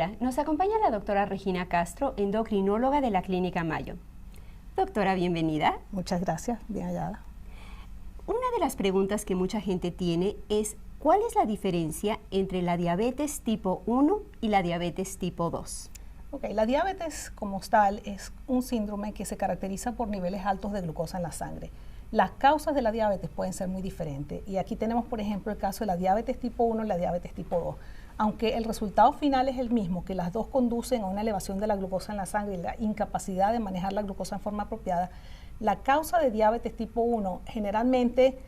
Hola, nos acompaña la doctora Regina Castro, endocrinóloga de la Clínica Mayo. Doctora, bienvenida. Muchas gracias, bien hallada. Una de las preguntas que mucha gente tiene es ¿cuál es la diferencia entre la diabetes tipo 1 y la diabetes tipo 2? Ok, la diabetes como tal es un síndrome que se caracteriza por niveles altos de glucosa en la sangre. Las causas de la diabetes pueden ser muy diferentes y aquí tenemos, por ejemplo, el caso de la diabetes tipo 1 y la diabetes tipo 2. Aunque el resultado final es el mismo, que las dos conducen a una elevación de la glucosa en la sangre y la incapacidad de manejar la glucosa en forma apropiada, la causa de diabetes tipo 1 generalmente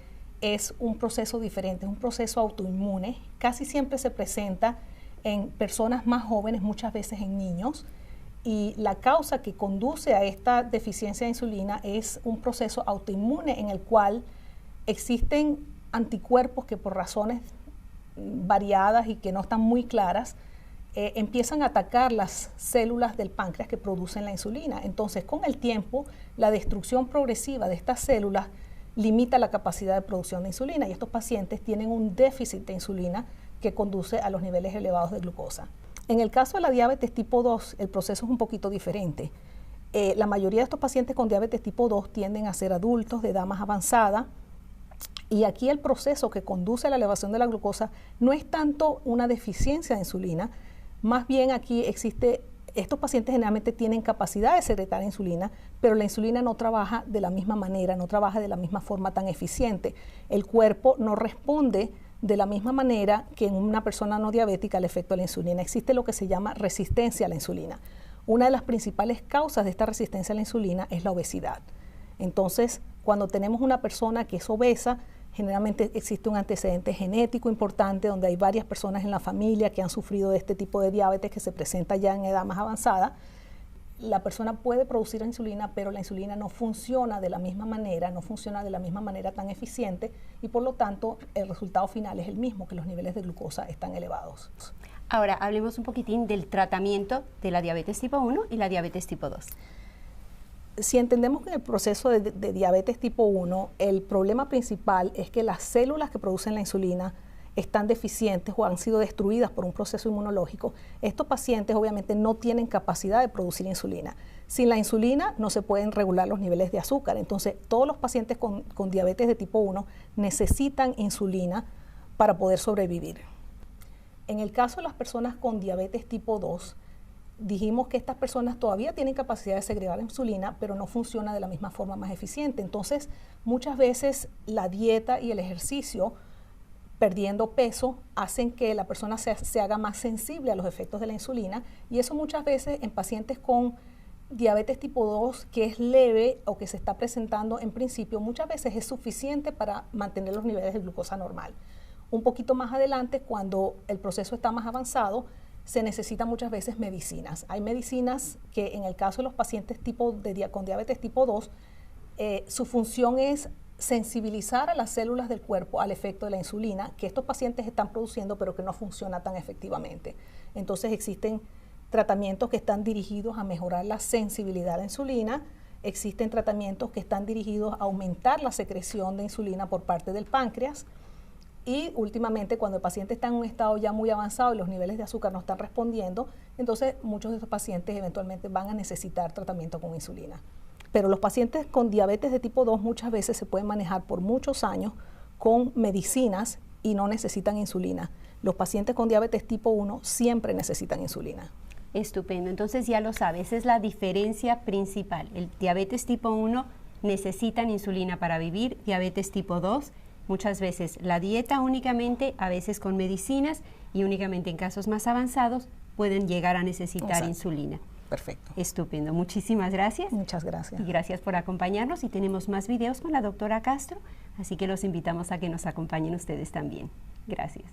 es un proceso diferente, es un proceso autoinmune. Casi siempre se presenta en personas más jóvenes, muchas veces en niños, y la causa que conduce a esta deficiencia de insulina es un proceso autoinmune en el cual existen anticuerpos que por razones variadas y que no están muy claras, empiezan a atacar las células del páncreas que producen la insulina. Entonces, con el tiempo, la destrucción progresiva de estas células limita la capacidad de producción de insulina y estos pacientes tienen un déficit de insulina que conduce a los niveles elevados de glucosa. En el caso de la diabetes tipo 2, el proceso es un poquito diferente. La mayoría de estos pacientes con diabetes tipo 2 tienden a ser adultos de edad más avanzada y aquí el proceso que conduce a la elevación de la glucosa no es tanto una deficiencia de insulina, más bien aquí estos pacientes generalmente tienen capacidad de secretar insulina, pero la insulina no trabaja de la misma manera, no trabaja de la misma forma tan eficiente. El cuerpo no responde de la misma manera que en una persona no diabética al efecto de la insulina. Existe lo que se llama resistencia a la insulina. Una de las principales causas de esta resistencia a la insulina es la obesidad. Entonces, cuando tenemos una persona que es obesa, generalmente existe un antecedente genético importante donde hay varias personas en la familia que han sufrido de este tipo de diabetes que se presenta ya en edad más avanzada. La persona puede producir insulina, pero la insulina no funciona de la misma manera, no funciona de la misma manera tan eficiente y por lo tanto el resultado final es el mismo, que los niveles de glucosa están elevados. Ahora, hablemos un poquitín del tratamiento de la diabetes tipo 1 y la diabetes tipo 2. Si entendemos que en el proceso de diabetes tipo 1, el problema principal es que las células que producen la insulina están deficientes o han sido destruidas por un proceso inmunológico. Estos pacientes obviamente no tienen capacidad de producir insulina. Sin la insulina no se pueden regular los niveles de azúcar. Entonces, todos los pacientes con diabetes de tipo 1 necesitan insulina para poder sobrevivir. En el caso de las personas con diabetes tipo 2, dijimos que estas personas todavía tienen capacidad de segregar insulina, pero no funciona de la misma forma más eficiente. Entonces, muchas veces la dieta y el ejercicio, perdiendo peso, hacen que la persona se haga más sensible a los efectos de la insulina y eso muchas veces en pacientes con diabetes tipo 2 que es leve o que se está presentando en principio, muchas veces es suficiente para mantener los niveles de glucosa normal. Un poquito más adelante, cuando el proceso está más avanzado, se necesitan muchas veces medicinas. Hay medicinas que en el caso de los pacientes con diabetes tipo 2, su función es sensibilizar a las células del cuerpo al efecto de la insulina que estos pacientes están produciendo pero que no funciona tan efectivamente. Entonces existen tratamientos que están dirigidos a mejorar la sensibilidad a la insulina, existen tratamientos que están dirigidos a aumentar la secreción de insulina por parte del páncreas y últimamente cuando el paciente está en un estado ya muy avanzado y los niveles de azúcar no están respondiendo, entonces muchos de estos pacientes eventualmente van a necesitar tratamiento con insulina. Pero los pacientes con diabetes de tipo 2 muchas veces se pueden manejar por muchos años con medicinas y no necesitan insulina. Los pacientes con diabetes tipo 1 siempre necesitan insulina. Estupendo, entonces ya lo sabes, esa es la diferencia principal. El diabetes tipo 1 necesitan insulina para vivir, diabetes tipo 2 muchas veces la dieta únicamente, a veces con medicinas y únicamente en casos más avanzados pueden llegar a necesitar insulina. Perfecto. Estupendo. Muchísimas gracias. Muchas gracias. Y gracias por acompañarnos. Y tenemos más videos con la doctora Castro, así que los invitamos a que nos acompañen ustedes también. Gracias.